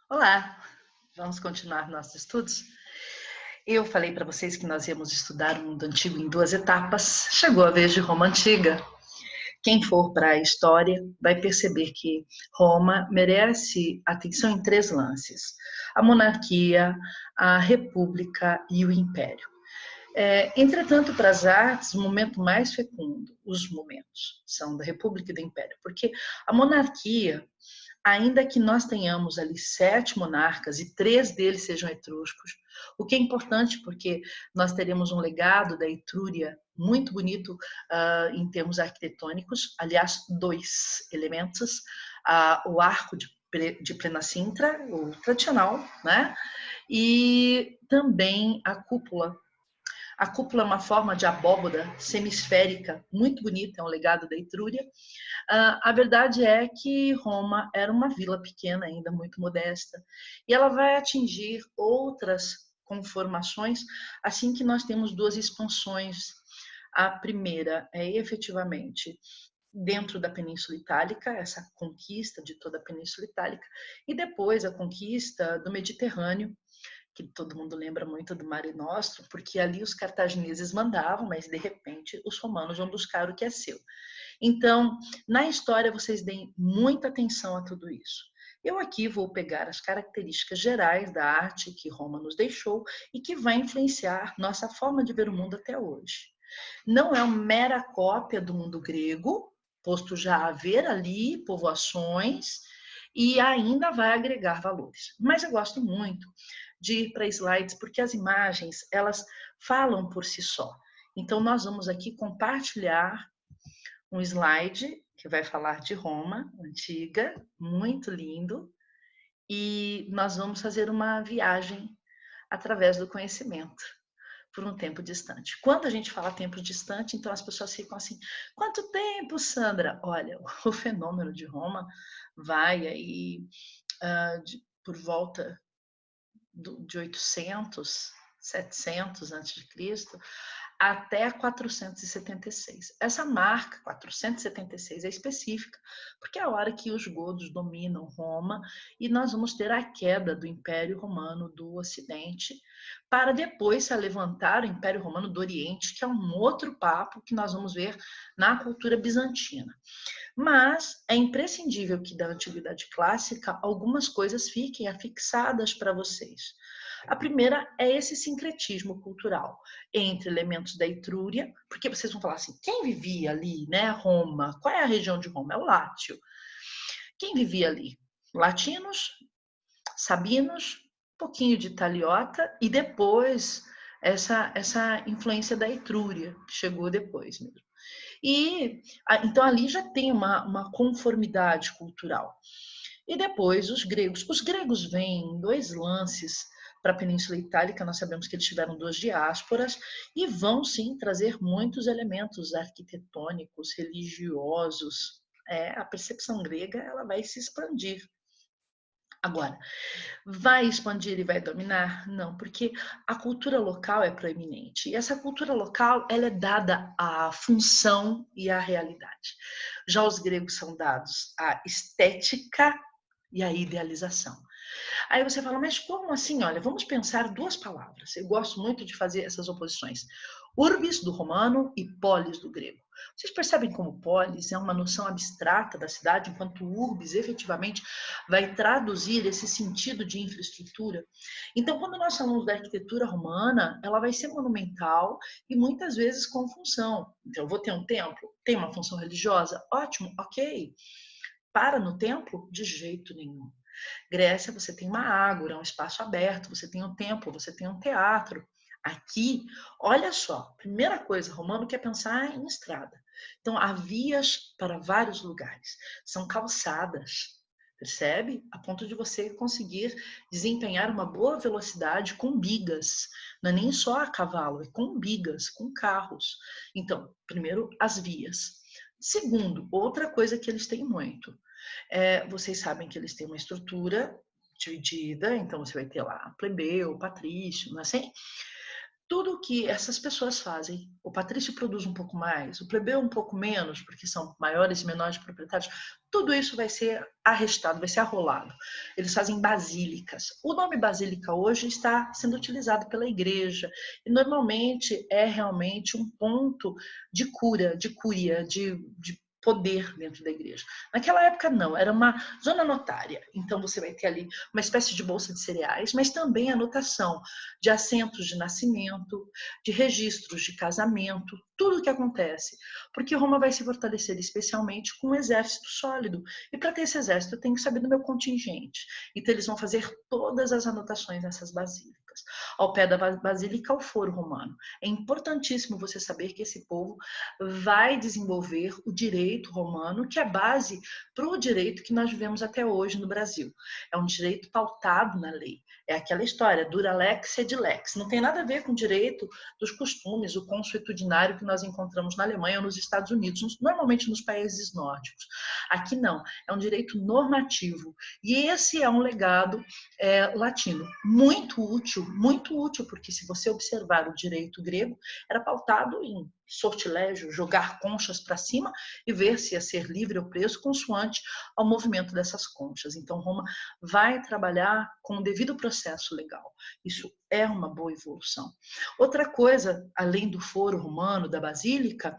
Olá, vamos continuar nossos estudos? Eu falei para vocês que nós íamos estudar o mundo antigo em duas etapas. Chegou a vez de Roma Antiga. Quem for para a história vai perceber que Roma merece atenção em três lances: a monarquia, a república e o império. Entretanto, para as artes, o momento mais fecundo, os momentos, são da república e do império, porque a monarquia, ainda que nós tenhamos ali 7 monarcas e 3 deles sejam etruscos, o que é importante porque nós teremos um legado da Etrúria muito bonito em termos arquitetônicos, aliás, 2 elementos, o arco de plena cintra, o tradicional, né? E também a cúpula é uma forma de abóboda semisférica, muito bonita, é um legado da Etrúria. A verdade é que Roma era uma vila pequena, ainda muito modesta, e ela vai atingir outras conformações assim que nós temos duas expansões. A primeira é efetivamente dentro da Península Itálica, essa conquista de toda a Península Itálica, e depois a conquista do Mediterrâneo, que todo mundo lembra muito do Mare Nostrum, porque ali os cartagineses mandavam, mas de repente os romanos vão buscar o que é seu. Então, na história, vocês deem muita atenção a tudo isso. Eu aqui vou pegar as características gerais da arte que Roma nos deixou e que vai influenciar nossa forma de ver o mundo até hoje. Não é uma mera cópia do mundo grego, posto já a haver ali povoações e ainda vai agregar valores. Mas eu gosto muito de ir para slides porque as imagens, elas falam por si só. Então nós vamos aqui compartilhar um slide que vai falar de Roma antiga, muito lindo, e nós vamos fazer uma viagem através do conhecimento por um tempo distante. Quando a gente fala tempo distante, então as pessoas ficam assim: quanto tempo, Sandra? Olha, o fenômeno de Roma vai aí por volta de 800, 700 antes de Cristo até 476. Essa marca 476 é específica, porque é a hora que os godos dominam Roma e nós vamos ter a queda do Império Romano do Ocidente, para depois se levantar o Império Romano do Oriente, que é um outro papo que nós vamos ver na cultura bizantina. Mas é imprescindível que da antiguidade clássica algumas coisas fiquem afixadas para vocês. A primeira é esse sincretismo cultural entre elementos da Etrúria, porque vocês vão falar assim, quem vivia ali, né? Roma, qual é a região de Roma? É o Látio. Quem vivia ali? Latinos, sabinos, um pouquinho de italiota e depois essa influência da Etrúria, que chegou depois mesmo. E então ali já tem uma conformidade cultural. E depois os gregos. Os gregos vêm em dois lances para a Península Itálica, nós sabemos que eles tiveram duas diásporas e vão sim trazer muitos elementos arquitetônicos, religiosos. A percepção grega ela vai se expandir. Agora, vai expandir e vai dominar? Não, porque a cultura local é proeminente. E essa cultura local ela é dada à função e à realidade. Já os gregos são dados à estética e à idealização. Aí você fala, mas como assim? Olha, vamos pensar duas palavras. Eu gosto muito de fazer essas oposições. Urbis, do romano, e polis, do grego. Vocês percebem como polis é uma noção abstrata da cidade, enquanto urbis efetivamente vai traduzir esse sentido de infraestrutura? Então, quando nós falamos da arquitetura romana, ela vai ser monumental e muitas vezes com função. Então, eu vou ter um templo? Tem uma função religiosa? Ótimo, ok. Para no templo? De jeito nenhum. Grécia, você tem uma ágora, um espaço aberto, você tem um templo, você tem um teatro. Aqui, olha só, primeira coisa, Romano quer pensar em estrada. Então, há vias para vários lugares. São calçadas, percebe? A ponto de você conseguir desempenhar uma boa velocidade com bigas. Não é nem só a cavalo, é com bigas, com carros. Então, primeiro, as vias. Segundo, outra coisa que eles têm muito, vocês sabem que eles têm uma estrutura dividida, então você vai ter lá plebeu, patrício, não é assim? tudo que essas pessoas fazem, o patrício produz um pouco mais, o plebeu um pouco menos, porque são maiores e menores proprietários, tudo isso vai ser arrestado, vai ser arrolado. Eles fazem basílicas. O nome basílica hoje está sendo utilizado pela igreja e normalmente é realmente um ponto de cura, de cúria, de poder dentro da igreja. Naquela época não, era uma zona notária. Então você vai ter ali uma espécie de bolsa de cereais, mas também anotação de assentos de nascimento, de registros de casamento, tudo o que acontece. Porque Roma vai se fortalecer especialmente com um exército sólido. E para ter esse exército, eu tenho que saber do meu contingente. Então eles vão fazer todas as anotações nessas basílicas. Ao pé da basílica, o foro romano. É importantíssimo você saber que esse povo vai desenvolver o direito romano, que é base para o direito que nós vivemos até hoje no Brasil. É um direito pautado na lei. É aquela história, dura lex sed lex. Não tem nada a ver com o direito dos costumes, o consuetudinário que nós encontramos na Alemanha ou nos Estados Unidos, normalmente nos países nórdicos. Aqui não, é um direito normativo. E esse é um legado latino, muito útil, porque se você observar o direito grego, era pautado em sortilégio, jogar conchas para cima e ver se ia ser livre ou preso consoante ao movimento dessas conchas. Então, Roma vai trabalhar com o devido processo legal. Isso é uma boa evolução. Outra coisa, além do foro romano, da basílica,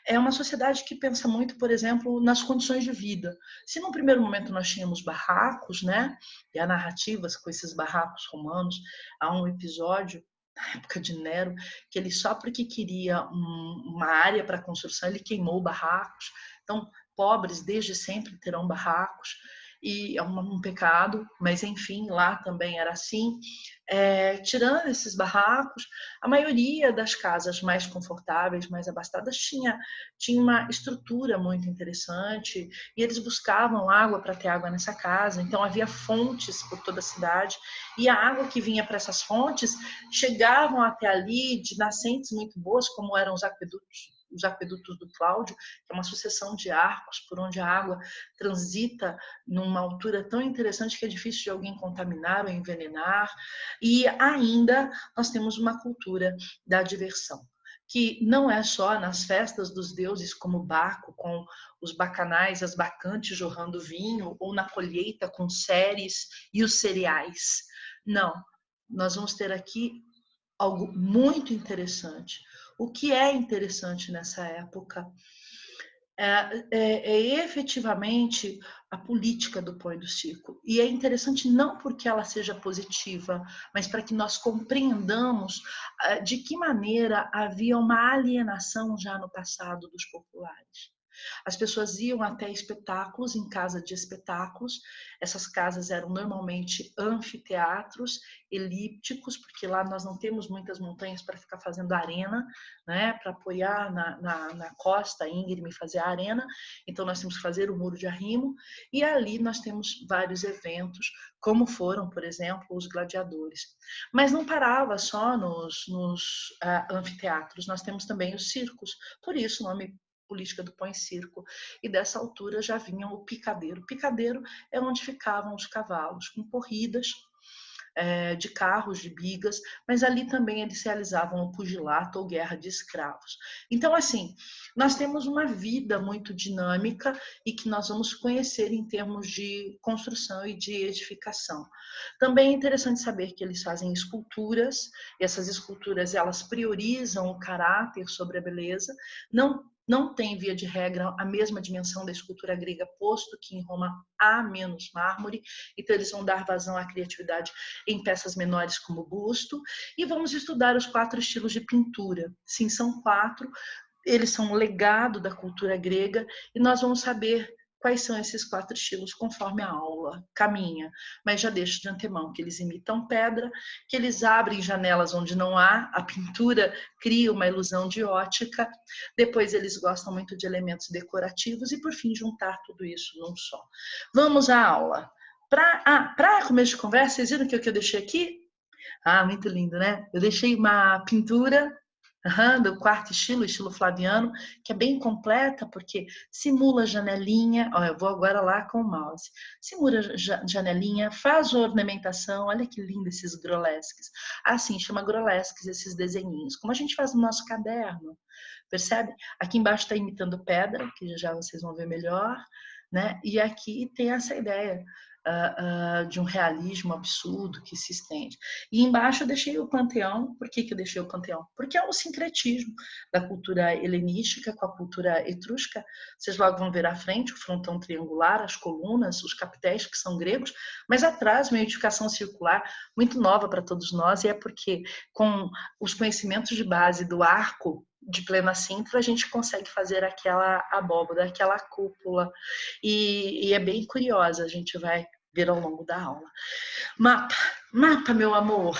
é uma sociedade que pensa muito, por exemplo, nas condições de vida. Se num primeiro momento nós tínhamos barracos, né, e há narrativas com esses barracos romanos, há um episódio na época de Nero, que ele só porque queria uma área para construção, ele queimou barracos. Então, pobres desde sempre terão barracos, e é um pecado, mas enfim, lá também era assim. Tirando esses barracos, a maioria das casas mais confortáveis, mais abastadas, tinha uma estrutura muito interessante, e eles buscavam água para ter água nessa casa, então havia fontes por toda a cidade, e a água que vinha para essas fontes chegavam até ali de nascentes muito boas, como eram os aquedutos do Cláudio, que é uma sucessão de arcos por onde a água transita numa altura tão interessante que é difícil de alguém contaminar ou envenenar. E ainda nós temos uma cultura da diversão, que não é só nas festas dos deuses como Baco, com os bacanais, as bacantes jorrando vinho, ou na colheita com séres e os cereais. Não, nós vamos ter aqui algo muito interessante. O que é interessante nessa época é efetivamente a política do pão e do circo. E é interessante não porque ela seja positiva, mas para que nós compreendamos de que maneira havia uma alienação já no passado dos populares. As pessoas iam até espetáculos, em casa de espetáculos. Essas casas eram normalmente anfiteatros elípticos, porque lá nós não temos muitas montanhas para ficar fazendo arena, né, para apoiar na costa íngreme e fazer a arena. Então nós temos que fazer o muro de arrimo, e ali nós temos vários eventos, como foram, por exemplo, os gladiadores. Mas não parava só nos anfiteatros, nós temos também os circos, por isso o nome política do pão e circo, e dessa altura já vinha o picadeiro. O picadeiro é onde ficavam os cavalos, com corridas de carros, de bigas, mas ali também eles realizavam o pugilato ou guerra de escravos. Então, assim, nós temos uma vida muito dinâmica e que nós vamos conhecer em termos de construção e de edificação. Também é interessante saber que eles fazem esculturas, e essas esculturas elas priorizam o caráter sobre a beleza, não tem, via de regra, a mesma dimensão da escultura grega, posto que em Roma há menos mármore, então eles vão dar vazão à criatividade em peças menores como o busto, e vamos estudar os 4 estilos de pintura. Sim, são 4, eles são um legado da cultura grega, e nós vamos saber quais são esses 4 estilos conforme a aula caminha, mas já deixo de antemão que eles imitam pedra, que eles abrem janelas onde não há, a pintura cria uma ilusão de ótica, depois eles gostam muito de elementos decorativos e por fim juntar tudo isso num só. Vamos à aula. Para começo de conversa, vocês viram o que eu deixei aqui? Ah, muito lindo, né? Eu deixei uma pintura Do quarto estilo Flaviano, que é bem completa, porque simula janelinha. Ó, eu vou agora lá com o mouse. Simula janelinha, faz ornamentação. Olha que lindo esses grolesques. Assim, chama grolesques esses desenhinhos, como a gente faz no nosso caderno. Percebe? Aqui embaixo está imitando pedra, que já vocês vão ver melhor, né? E aqui tem essa ideia de um realismo absurdo que se estende. E embaixo eu deixei o panteão. Por que eu deixei o panteão? Porque é um sincretismo da cultura helenística com a cultura etrusca. Vocês logo vão ver à frente o frontão triangular, as colunas, os capitéis que são gregos, mas atrás uma edificação circular muito nova para todos nós, e é porque com os conhecimentos de base do arco de plena síntese, a gente consegue fazer aquela abóbora, aquela cúpula, e é bem curiosa, a gente vai ver ao longo da aula. Mapa, meu amor,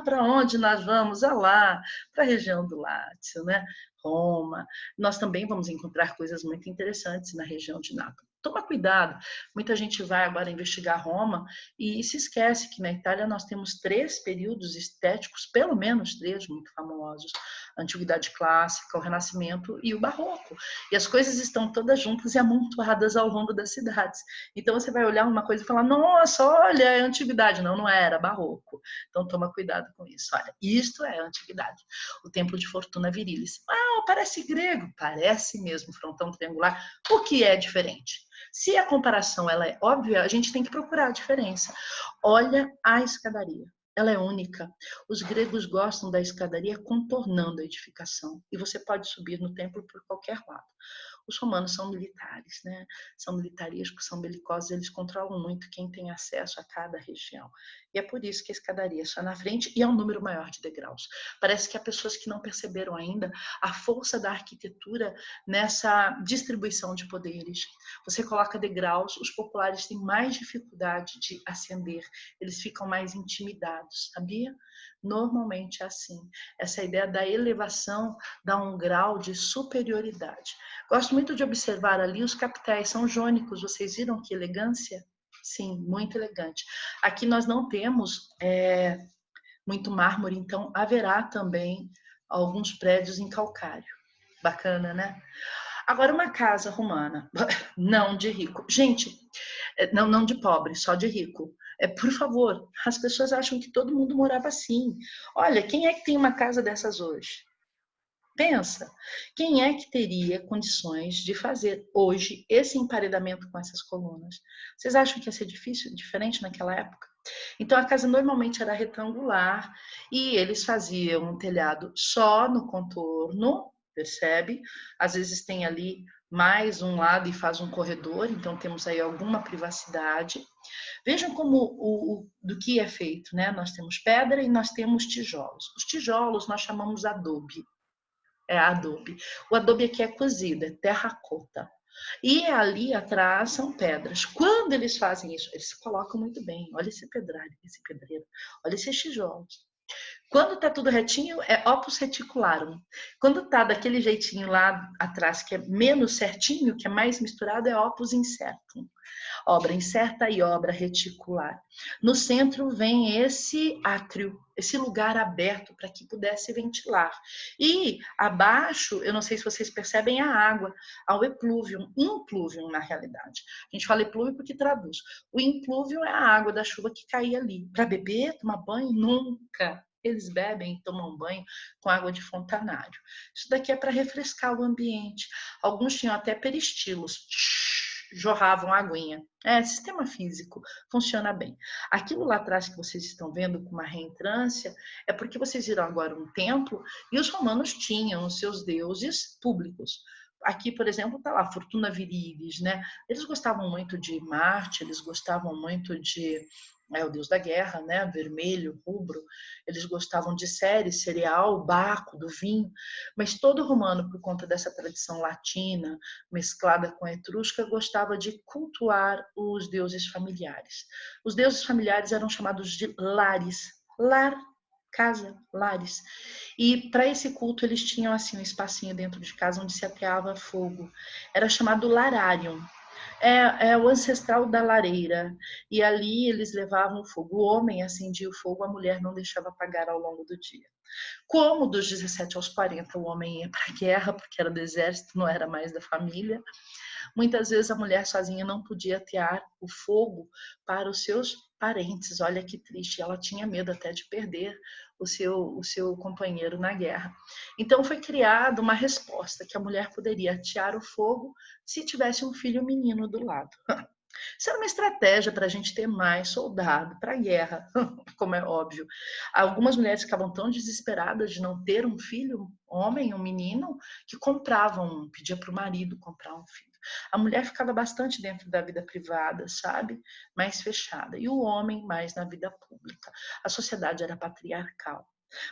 para onde nós vamos? Lá, para a região do Lácio, né? Roma. Nós também vamos encontrar coisas muito interessantes na região de Nápoles. Toma cuidado, muita gente vai agora investigar Roma e se esquece que na Itália nós temos 3 períodos estéticos, pelo menos 3 muito famosos: a Antiguidade Clássica, o Renascimento e o Barroco. E as coisas estão todas juntas e amontoadas ao longo das cidades. Então você vai olhar uma coisa e falar: nossa, olha, é Antiguidade. Não, não era, Barroco. Então toma cuidado com isso. Olha, isto é Antiguidade. O Templo de Fortuna Virilis. Parece grego. Parece mesmo, frontão triangular. O que é diferente? Se a comparação ela é óbvia, a gente tem que procurar a diferença. Olha a escadaria. Ela é única. Os gregos gostam da escadaria contornando a edificação. E você pode subir no templo por qualquer lado. Os romanos são militares, né? São militarísticos, são belicosos, eles controlam muito quem tem acesso a cada região. E é por isso que a escadaria está na frente e é um número maior de degraus. Parece que há pessoas que não perceberam ainda a força da arquitetura nessa distribuição de poderes. Você coloca degraus, os populares têm mais dificuldade de ascender, eles ficam mais intimidados, sabia? Normalmente é assim. Essa ideia da elevação dá um grau de superioridade. Gosto muito de observar ali os capitéis, são jônicos. Vocês viram que elegância? Sim, muito elegante. Aqui nós não temos muito mármore, então haverá também alguns prédios em calcário. Bacana, né? Agora, uma casa romana, não de rico. Gente, não de pobre, só de rico. Por favor, as pessoas acham que todo mundo morava assim. Olha, quem é que tem uma casa dessas hoje? Pensa, quem é que teria condições de fazer hoje esse emparedamento com essas colunas? Vocês acham que ia ser difícil, diferente naquela época? Então a casa normalmente era retangular e eles faziam um telhado só no contorno, percebe? Às vezes tem ali mais um lado e faz um corredor, então temos aí alguma privacidade. Vejam como do que é feito, né? Nós temos pedra e nós temos tijolos. Os tijolos nós chamamos adobe. É adobe. O adobe aqui é cozido, é terracota. E ali atrás são pedras. Quando eles fazem isso, eles colocam muito bem. Olha esse pedreiro, olha esses tijolos. Quando tá tudo retinho, é opus reticularum. Quando tá daquele jeitinho lá atrás, que é menos certinho, que é mais misturado, é opus incertum. Obra incerta e obra reticular. No centro vem esse átrio, esse lugar aberto para que pudesse ventilar. E abaixo, eu não sei se vocês percebem a água, ao eplúvium, implúvium na realidade. A gente fala eplúvio porque traduz. O implúvium é a água da chuva que caía ali. Para beber, tomar banho? Nunca. Eles bebem e tomam banho com água de fontanário. Isso daqui é para refrescar o ambiente. Alguns tinham até peristilos, jorravam aguinha. Sistema físico, funciona bem. Aquilo lá atrás que vocês estão vendo com uma reentrância é porque vocês viram agora um templo e os romanos tinham os seus deuses públicos. Aqui, por exemplo, está lá Fortuna Virilis, né? Eles gostavam muito de Marte, eles gostavam muito de o deus da guerra, né? Vermelho, rubro. Eles gostavam de Ceres, cereal, Baco, do vinho. Mas todo romano, por conta dessa tradição latina, mesclada com a etrusca, gostava de cultuar os deuses familiares. Os deuses familiares eram chamados de lares. Lar, casa, lares. E para esse culto eles tinham assim um espacinho dentro de casa onde se ateava fogo. Era chamado lararium. é o ancestral da lareira. E ali eles levavam o fogo. O homem acendia o fogo, a mulher não deixava apagar ao longo do dia. Como dos 17 aos 40 o homem ia para a guerra, porque era do exército, não era mais da família, muitas vezes a mulher sozinha não podia atear o fogo para os seus parentes. Olha que triste, ela tinha medo até de perder o seu companheiro na guerra. Então foi criada uma resposta que a mulher poderia atear o fogo se tivesse um filho menino do lado. Isso era uma estratégia para a gente ter mais soldado para a guerra, como é óbvio. Algumas mulheres ficavam tão desesperadas de não ter um filho, homem, um menino, que compravam, pedia para o marido comprar um filho. A mulher ficava bastante dentro da vida privada, sabe? Mais fechada. E o homem mais na vida pública. A sociedade era patriarcal.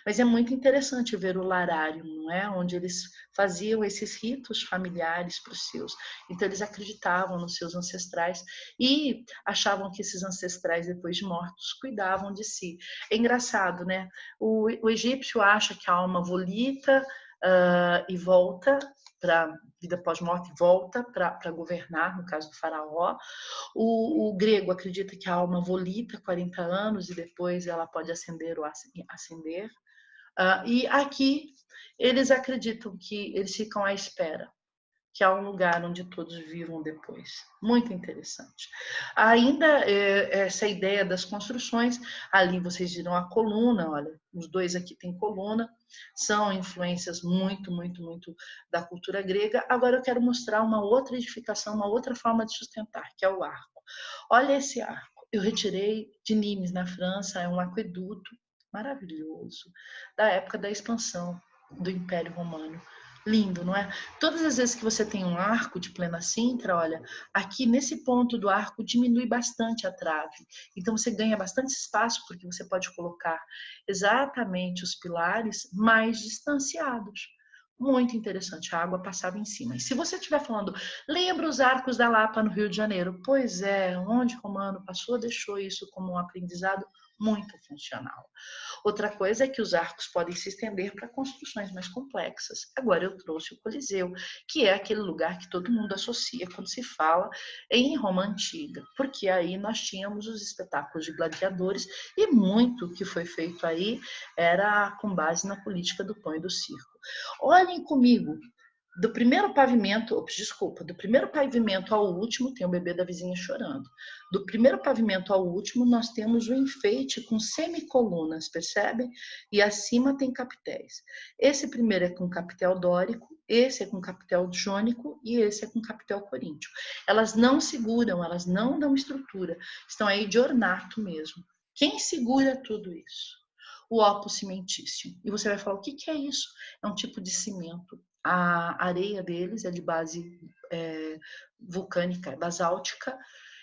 Mas é muito interessante ver o larário, não é? Onde eles faziam esses ritos familiares para os seus. Então, eles acreditavam nos seus ancestrais e achavam que esses ancestrais, depois de mortos, cuidavam de si. É engraçado, né? O egípcio acha que a alma volita e volta para vida pós-morte e volta para governar, no caso do faraó. O grego acredita que a alma volita 40 anos e depois ela pode ascender ou ascender. E aqui eles acreditam que eles ficam à espera, que há um lugar onde todos vivam depois. Muito interessante. Ainda essa ideia das construções, ali vocês viram a coluna, olha, os dois aqui têm coluna, são influências muito, muito, muito da cultura grega. Agora eu quero mostrar uma outra edificação, uma outra forma de sustentar, que é o arco. Olha esse arco. Eu retirei de Nimes, na França, é um aqueduto maravilhoso, da época da expansão do Império Romano. Lindo, não é? Todas as vezes que você tem um arco de plena cintra, olha, aqui nesse ponto do arco diminui bastante a trave. Então você ganha bastante espaço porque você pode colocar exatamente os pilares mais distanciados. Muito interessante, a água passava em cima. E se você estiver falando, lembra os arcos da Lapa no Rio de Janeiro? Pois é, onde Romano passou, deixou isso como um aprendizado muito funcional. Outra coisa é que os arcos podem se estender para construções mais complexas. Agora eu trouxe o Coliseu, que é aquele lugar que todo mundo associa quando se fala em Roma Antiga, porque aí nós tínhamos os espetáculos de gladiadores e muito que foi feito aí era com base na política do pão e do circo. Olhem comigo, do primeiro pavimento, desculpa, do primeiro pavimento ao último tem o bebê da vizinha chorando. Do primeiro pavimento ao último nós temos o enfeite com semicolunas, percebem? E acima tem capitéis. Esse primeiro é com capitel dórico, esse é com capitel jônico e esse é com capitel coríntio. Elas não seguram, elas não dão estrutura, estão aí de ornato mesmo. Quem segura tudo isso? O opus cimentício. E você vai falar, o que é isso? É um tipo de cimento. A areia deles é de base vulcânica, basáltica,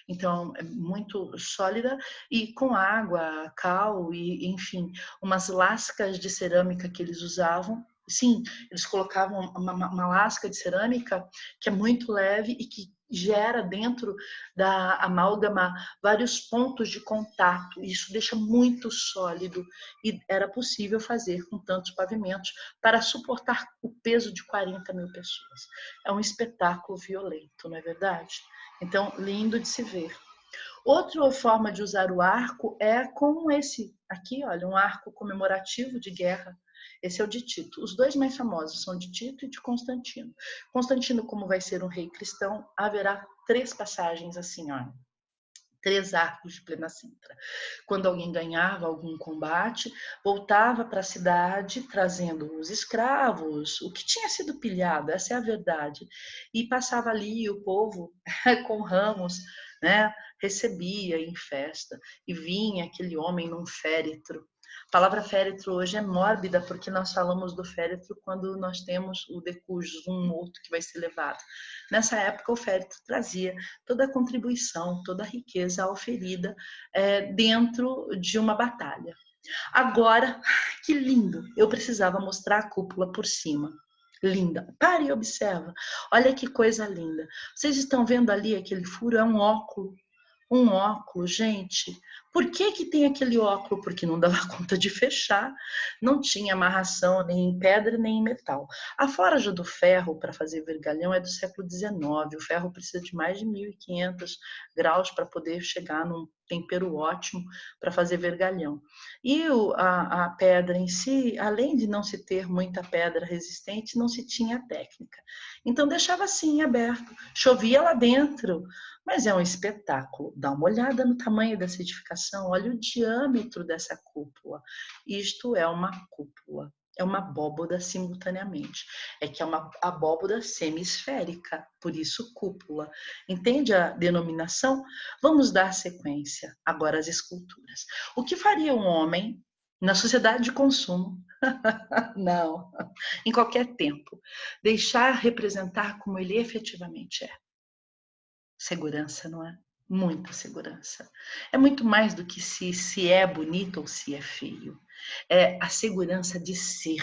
então é muito sólida, e com água, cal e, enfim, umas lascas de cerâmica que eles usavam. Sim, eles colocavam uma lasca de cerâmica que é muito leve e que gera dentro da amálgama vários pontos de contato. Isso deixa muito sólido e era possível fazer com tantos pavimentos para suportar o peso de 40 mil pessoas. É um espetáculo violento, não é verdade? Então, lindo de se ver. Outra forma de usar o arco é com esse aqui, olha, um arco comemorativo de guerra. Esse é o de Tito. Os dois mais famosos são de Tito e de Constantino. Constantino, como vai ser um rei cristão, haverá 3 passagens assim, olha. 3 arcos de plena cintra. Quando alguém ganhava algum combate, voltava para a cidade trazendo os escravos, o que tinha sido pilhado, essa é a verdade, e passava ali o povo com ramos, né, recebia em festa, e vinha aquele homem num féretro. A palavra féretro hoje é mórbida porque nós falamos do féretro quando nós temos o decujus, um morto que vai ser levado. Nessa época, o féretro trazia toda a contribuição, toda a riqueza oferida dentro de uma batalha. Agora, que lindo! Eu precisava mostrar a cúpula por cima. Linda. Pare e observa. Olha que coisa linda. Vocês estão vendo ali aquele furo? É um óculo. Um óculo, gente. Por que que tem aquele óculo? Porque não dava conta de fechar, não tinha amarração nem em pedra nem em metal. A forja do ferro para fazer vergalhão é do século XIX. O ferro precisa de mais de 1500 graus para poder chegar num tempero ótimo para fazer vergalhão. E a pedra em si, além de não se ter muita pedra resistente, não se tinha técnica. Então deixava assim aberto, chovia lá dentro, mas é um espetáculo. Dá uma olhada no tamanho dessa edificação, olha o diâmetro dessa cúpula. Isto é uma cúpula, é uma abóboda simultaneamente. É que é uma abóboda semisférica, por isso cúpula. Entende a denominação? Vamos dar sequência agora às esculturas. O que faria um homem na sociedade de consumo? Não, em qualquer tempo, deixar representar como ele efetivamente é. Segurança, não é? Muita segurança. É muito mais do que se é bonito ou se é feio. É a segurança de ser,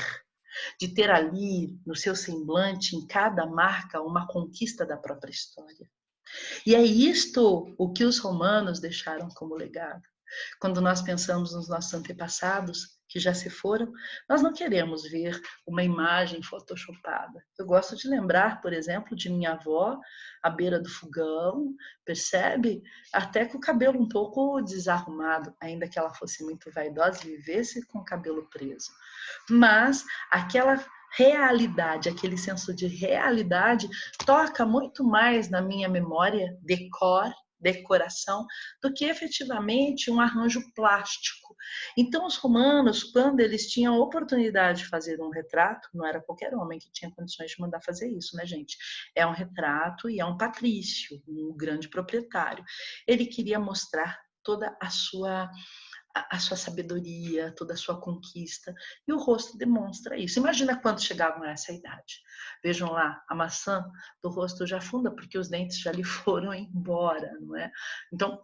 de ter ali no seu semblante, em cada marca, uma conquista da própria história. E é isto o que os romanos deixaram como legado. Quando nós pensamos nos nossos antepassados, que já se foram, nós não queremos ver uma imagem photoshopada. Eu gosto de lembrar, por exemplo, de minha avó à beira do fogão, percebe? Até com o cabelo um pouco desarrumado, ainda que ela fosse muito vaidosa e vivesse com o cabelo preso. Mas aquela realidade, aquele senso de realidade toca muito mais na minha memória, decoração, do que efetivamente um arranjo plástico. Então, os romanos, quando eles tinham a oportunidade de fazer um retrato, não era qualquer homem que tinha condições de mandar fazer isso, né, gente? É um retrato e é um patrício, um grande proprietário. Ele queria mostrar toda a sua sabedoria, toda a sua conquista, e o rosto demonstra isso. Imagina quando chegavam a essa idade. Vejam lá, a maçã do rosto já funda, porque os dentes já lhe foram embora, não é? Então,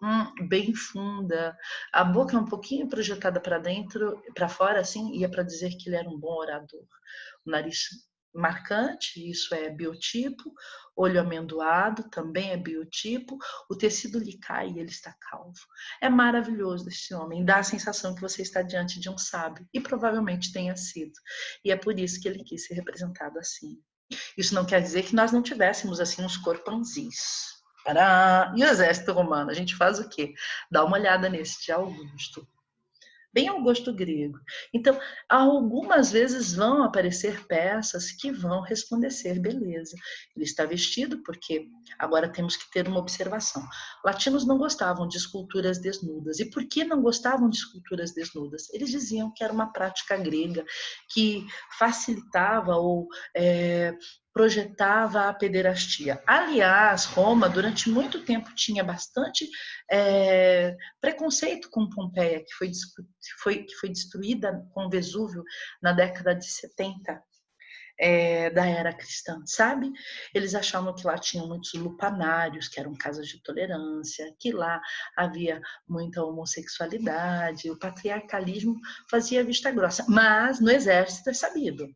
bem funda. A boca é um pouquinho projetada para dentro, para fora, assim, ia para dizer que ele era um bom orador. O nariz marcante, isso é biotipo, olho amendoado, também é biotipo, o tecido lhe cai e ele está calvo. É maravilhoso esse homem, dá a sensação que você está diante de um sábio, e provavelmente tenha sido. E é por isso que ele quis ser representado assim. Isso não quer dizer que nós não tivéssemos assim uns corpanzis. E o exército romano, a gente faz o quê? Dá uma olhada nesse de Augusto, bem ao gosto grego. Então, algumas vezes vão aparecer peças que vão resplandecer beleza. Ele está vestido porque agora temos que ter uma observação. Latinos não gostavam de esculturas desnudas. E por que não gostavam de esculturas desnudas? Eles diziam que era uma prática grega que facilitava ou projetava a pederastia. Aliás, Roma, durante muito tempo, tinha bastante preconceito com Pompeia, que foi destruída com Vesúvio na década de 70 da era cristã, sabe? Eles achavam que lá tinham muitos lupanários, que eram casas de tolerância, que lá havia muita homossexualidade, o patriarcalismo fazia vista grossa. Mas no exército é sabido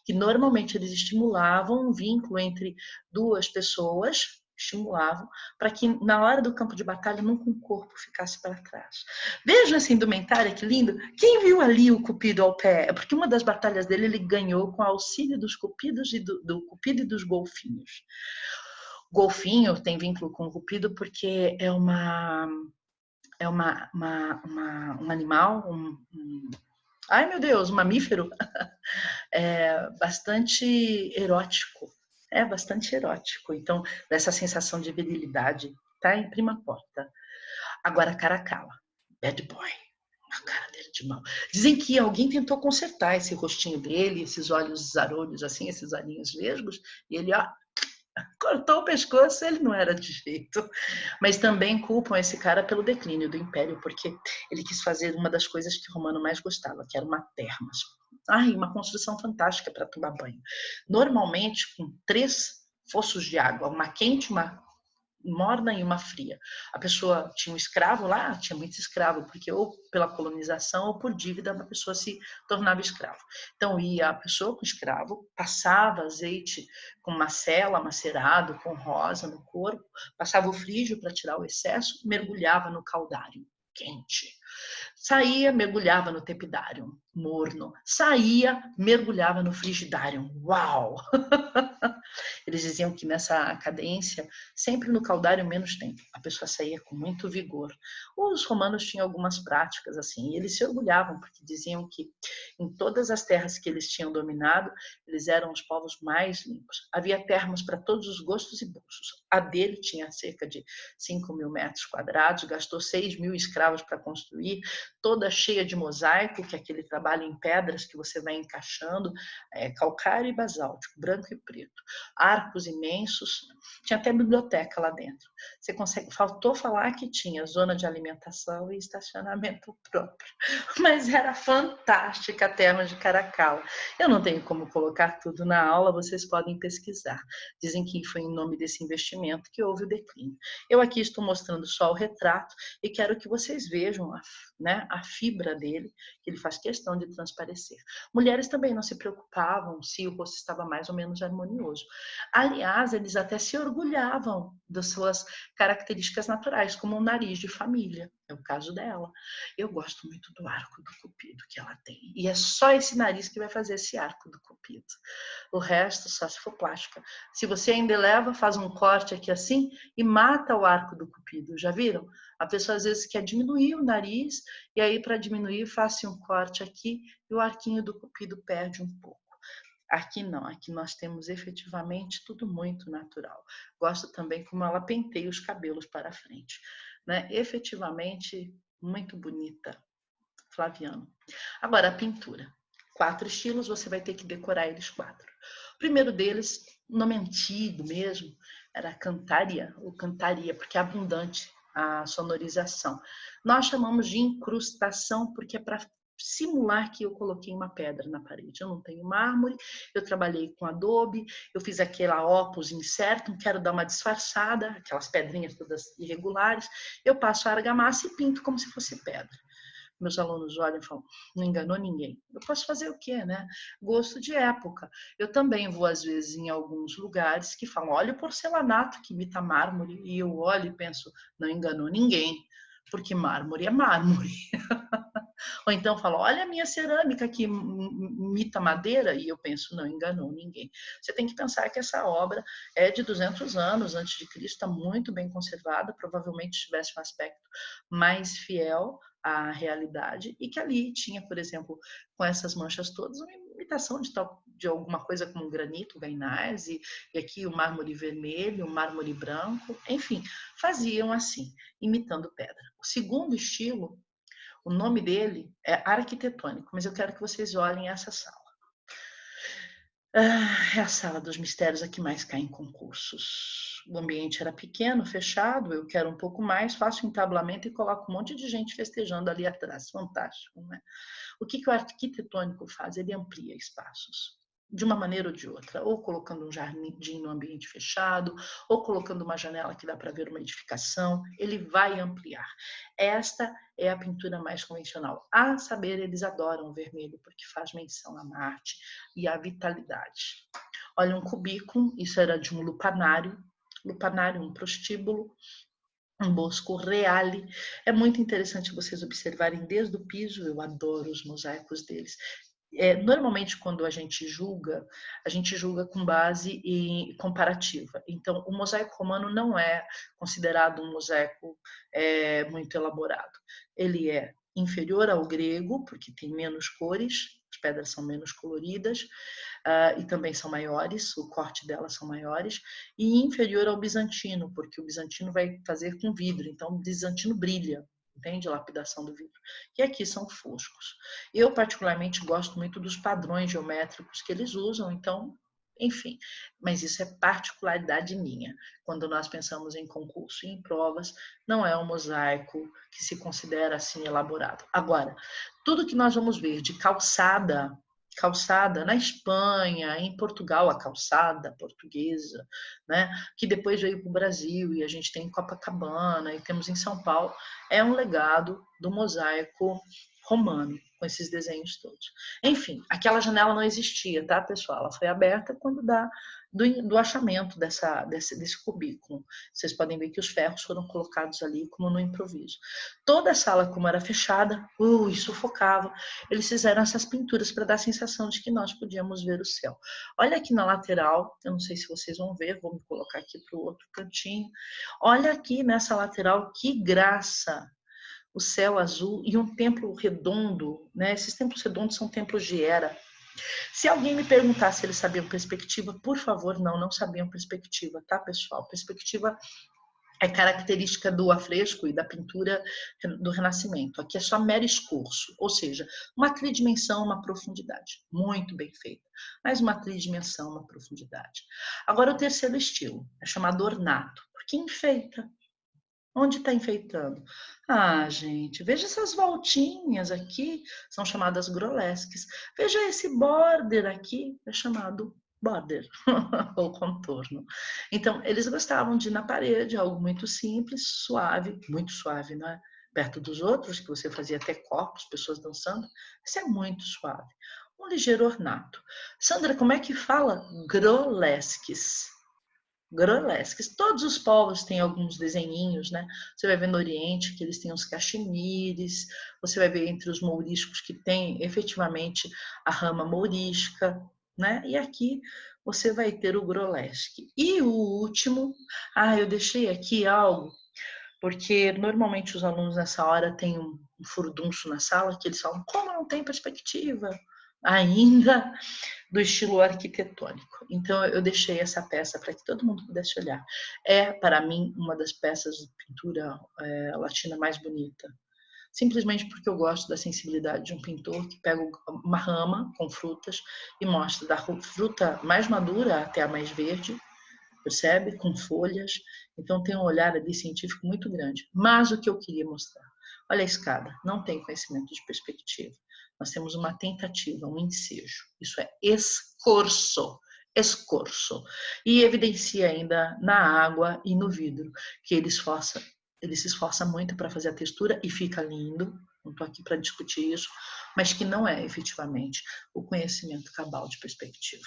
que normalmente eles estimulavam um vínculo entre duas pessoas, estimulavam para que na hora do campo de batalha nunca um corpo ficasse para trás. Veja essa indumentária, que lindo. Quem viu ali o Cupido ao pé? É porque uma das batalhas dele ele ganhou com auxílio dos cupidos e do Cupido e dos golfinhos. Golfinho tem vínculo com o Cupido porque um animal, ai meu Deus, um mamífero bastante erótico. É bastante erótico. Então, dessa sensação de virilidade, tá em prima porta. Agora, Caracalla, bad boy. A cara dele de mal. Dizem que alguém tentou consertar esse rostinho dele, esses olhos zarolhos assim, esses olhinhos vesgos, e ele, ó, cortou o pescoço, ele não era de jeito. Mas também culpam esse cara pelo declínio do Império, porque ele quis fazer uma das coisas que o Romano mais gostava, que era uma termas. Ai, uma construção fantástica para tomar banho. Normalmente com 3 fossos de água, uma quente, uma morna e uma fria. A pessoa tinha um escravo lá, tinha muito escravo, porque ou pela colonização ou por dívida a pessoa se tornava escravo. Então ia a pessoa com o escravo, passava azeite com macela, macerado, com rosa no corpo, passava o frígio para tirar o excesso, mergulhava no caldário. quente. Saía, mergulhava no tepidário, morno. Saía, mergulhava no frigidário. Uau! Eles diziam que nessa cadência, sempre no caldário menos tempo, a pessoa saía com muito vigor. Os romanos tinham algumas práticas assim, e eles se orgulhavam, porque diziam que em todas as terras que eles tinham dominado, eles eram os povos mais limpos. Havia termas para todos os gostos e bolsos. A dele tinha cerca de 5.000 metros quadrados, gastou 6.000 escravos para construir, toda cheia de mosaico, que é aquele trabalho em pedras que você vai encaixando, calcário e basáltico, branco e preto, arcos imensos, tinha até biblioteca lá dentro. Faltou falar que tinha zona de alimentação e estacionamento próprio, mas era fantástica a terma de Caracalla. Eu não tenho como colocar tudo na aula, vocês podem pesquisar. Dizem que foi em nome desse investimento que houve o declínio. Eu aqui estou mostrando só o retrato e quero que vocês vejam a fibra dele, que ele faz questão de transparecer. Mulheres também não se preocupavam se o rosto estava mais ou menos harmonioso. Aliás, eles até se orgulhavam das suas características naturais, como o nariz de família. É o caso dela. Eu gosto muito do arco do cupido que ela tem. E é só esse nariz que vai fazer esse arco do cupido. O resto, só se for plástica. Se você ainda eleva, faz um corte aqui assim e mata o arco do cupido. Já viram? A pessoa às vezes quer diminuir o nariz e aí para diminuir faça um corte aqui e o arquinho do cupido perde um pouco. Aqui não, aqui nós temos efetivamente tudo muito natural. Gosto também como ela penteia os cabelos para frente, né? Efetivamente muito bonita, Flaviano. Agora a pintura. 4 estilos, você vai ter que decorar eles 4. O primeiro deles, nome antigo mesmo, era cantaria, ou cantaria, porque é abundante a sonorização. Nós chamamos de incrustação, porque é para simular que eu coloquei uma pedra na parede. Eu não tenho mármore, eu trabalhei com adobe, eu fiz aquela opus incertum, quero dar uma disfarçada, aquelas pedrinhas todas irregulares, eu passo a argamassa e pinto como se fosse pedra. Meus alunos olham e falam, não enganou ninguém. Eu posso fazer o quê, né? Gosto de época. Eu também vou, às vezes, em alguns lugares que falam, olha o porcelanato que imita mármore, e eu olho e penso, não enganou ninguém, porque mármore é mármore. Ou então fala, olha a minha cerâmica que imita madeira, e eu penso, não enganou ninguém. Você tem que pensar que essa obra é de 200 anos antes de Cristo, está muito bem conservada, provavelmente tivesse um aspecto mais fiel à realidade, e que ali tinha, por exemplo, com essas manchas todas, uma imitação de alguma coisa como granito, gainás, e aqui o mármore vermelho, o mármore branco, enfim, faziam assim, imitando pedra. O segundo estilo, o nome dele é arquitetônico, mas eu quero que vocês olhem essa sala. É a sala dos mistérios a que mais cai em concursos. O ambiente era pequeno, fechado, eu quero um pouco mais, faço um entablamento e coloco um monte de gente festejando ali atrás. Fantástico, né? O que o arquitetônico faz? Ele amplia espaços, de uma maneira ou de outra, ou colocando um jardim no ambiente fechado, ou colocando uma janela que dá para ver uma edificação, ele vai ampliar. Esta é a pintura mais convencional. A saber, eles adoram o vermelho, porque faz menção à Marte e à vitalidade. Olha, um cubículo, isso era de um lupanário, um prostíbulo, um bosco reale. É muito interessante vocês observarem desde o piso, eu adoro os mosaicos deles. Normalmente, quando a gente julga com base em comparativa. Então, o mosaico romano não é considerado um mosaico muito elaborado. Ele é inferior ao grego, porque tem menos cores, as pedras são menos coloridas, e também são maiores, o corte delas são maiores, e inferior ao bizantino, porque o bizantino vai fazer com vidro, então o bizantino brilha, entende? A lapidação do vidro. E aqui são foscos. Eu, particularmente, gosto muito dos padrões geométricos que eles usam, então, enfim, mas isso é particularidade minha. Quando nós pensamos em concurso e em provas, não é um mosaico que se considera assim elaborado. Agora, tudo que nós vamos ver de calçada na Espanha, em Portugal, a calçada portuguesa, né, que depois veio para o Brasil, e a gente tem em Copacabana, e temos em São Paulo, é um legado do mosaico romano. com esses desenhos todos. Enfim, aquela janela não existia, tá, pessoal? Ela foi aberta quando do achamento desse cubículo. Vocês podem ver que os ferros foram colocados ali como no improviso. Toda a sala, como era fechada, sufocava. Eles fizeram essas pinturas para dar a sensação de que nós podíamos ver o céu. Olha aqui na lateral, eu não sei se vocês vão ver, vou me colocar aqui para o outro cantinho. Olha aqui nessa lateral, que graça! O céu azul e um templo redondo, né? Esses templos redondos são templos de Hera. Se alguém me perguntar se eles sabiam perspectiva, por favor, não sabiam perspectiva, tá, pessoal? Perspectiva é característica do afresco e da pintura do Renascimento. Aqui é só mero escorço, ou seja, uma tridimensão, uma profundidade. Muito bem feita, mas uma tridimensão, uma profundidade. Agora o terceiro estilo, é chamado ornato, porque enfeita. Onde está enfeitando? Ah, gente, veja essas voltinhas aqui, são chamadas grolesques. Veja esse border aqui, é chamado border, ou contorno. Então, eles gostavam de ir na parede, algo muito simples, suave, muito suave, não é? Perto dos outros, que você fazia até corpos, pessoas dançando, isso é muito suave. Um ligeiro ornato. Sandra, como é que fala? Grolesques. Grolesques. Todos os povos têm alguns desenhinhos, né? Você vai ver no Oriente que eles têm os caxemires, você vai ver entre os mouriscos que tem efetivamente a rama mourisca, né? E aqui você vai ter o grolesque. E o último, eu deixei aqui algo, porque normalmente os alunos nessa hora têm um furdunço na sala que eles falam, como não tem perspectiva ainda do estilo arquitetônico. Então, eu deixei essa peça para que todo mundo pudesse olhar. É, para mim, uma das peças de pintura latina mais bonita. Simplesmente porque eu gosto da sensibilidade de um pintor que pega uma rama com frutas e mostra da fruta mais madura até a mais verde, percebe? Com folhas. Então, tem um olhar ali científico muito grande. Mas o que eu queria mostrar? Olha a escada, não tem conhecimento de perspectiva. Nós temos uma tentativa, um ensejo. Isso é escorço, escorço. E evidencia ainda na água e no vidro, que ele se esforça muito para fazer a textura e fica lindo. Não estou aqui para discutir isso, mas que não é efetivamente o conhecimento cabal de perspectiva.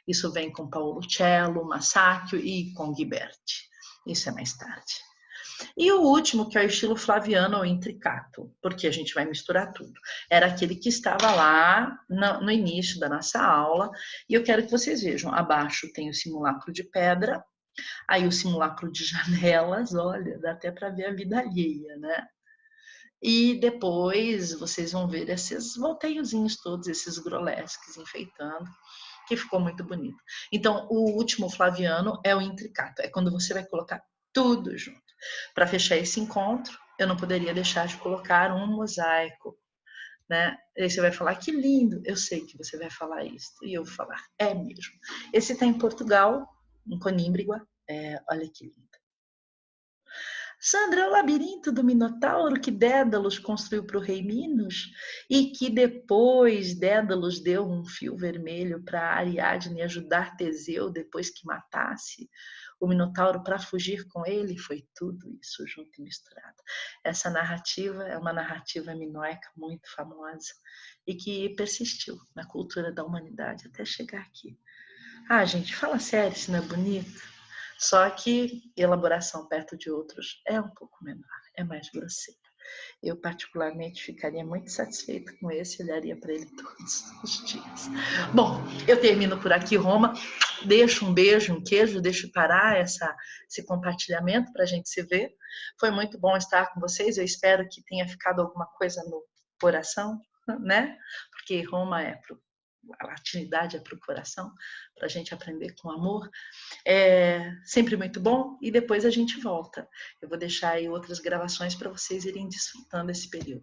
Isso vem com Paulo Cello, Masaccio e com Ghiberti. Isso é mais tarde. E o último, que é o estilo flaviano ou intricato, porque a gente vai misturar tudo. Era aquele que estava lá no início da nossa aula, e eu quero que vocês vejam. Abaixo tem o simulacro de pedra, aí o simulacro de janelas, olha, dá até para ver a vida alheia, né? E depois vocês vão ver esses volteiozinhos todos, esses grolesques enfeitando, que ficou muito bonito. Então, o último flaviano é o intricato, é quando você vai colocar tudo junto. Para fechar esse encontro, eu não poderia deixar de colocar um mosaico, né? Aí você vai falar, que lindo, eu sei que você vai falar isso, e eu vou falar, é mesmo. Esse está em Portugal, em Conímbria, olha que lindo. Sandra, é o labirinto do Minotauro que Dédalus construiu para o rei Minos e que depois Dédalus deu um fio vermelho para Ariadne ajudar Teseu depois que matasse o Minotauro para fugir com ele. Foi tudo isso junto e misturado. Essa narrativa é uma narrativa minoica muito famosa e que persistiu na cultura da humanidade até chegar aqui. Gente, fala sério, se não é bonito? Só que elaboração perto de outros é um pouco menor, é mais grosseira. Eu, particularmente, ficaria muito satisfeita com esse, olharia para ele todos os dias. Bom, eu termino por aqui, Roma. Deixo um beijo, um queijo, deixo parar esse compartilhamento para a gente se ver. Foi muito bom estar com vocês. Eu espero que tenha ficado alguma coisa no coração, né? Porque Roma a latinidade é para o coração, para a gente aprender com amor. É sempre muito bom e depois a gente volta. Eu vou deixar aí outras gravações para vocês irem desfrutando esse período.